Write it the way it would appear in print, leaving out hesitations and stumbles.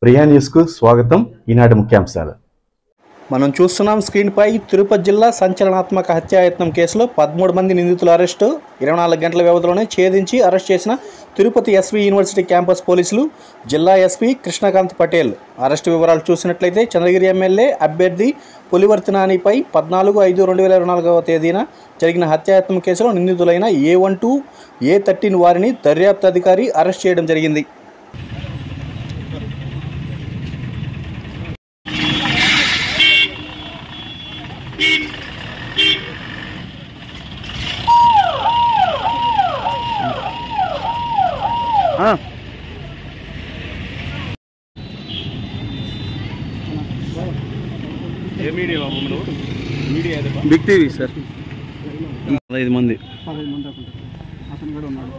ప్రియా న్యూస్కు స్వాగతం. ఈనాటి ముఖ్యాంశాలు మనం చూస్తున్నాం స్క్రీన్ పై. తిరుపతి జిల్లా సంచలనాత్మక హత్యాయత్నం కేసులో 13 మంది నిందితుల అరెస్టు. 24 గంటల వ్యవధిలోనే ఛేదించి అరెస్ట్ చేసిన తిరుపతి ఎస్వి యూనివర్సిటీ క్యాంపస్ పోలీసులు. జిల్లా ఎస్పీ కృష్ణకాంత్ పటేల్. అరెస్టు వివరాలు చూసినట్లయితే చంద్రగిరి ఎమ్మెల్యే అభ్యర్థి పులివర్తి నానిపై 14/5/2024 తేదీన జరిగిన హత్యాయత్నం కేసులో నిందితులైన A12, A13 వారిని దర్యాప్తు అధికారి అరెస్ట్ చేయడం జరిగింది. Big TV sir. 15 మంది. అతను కూడా ఉన్నాడు.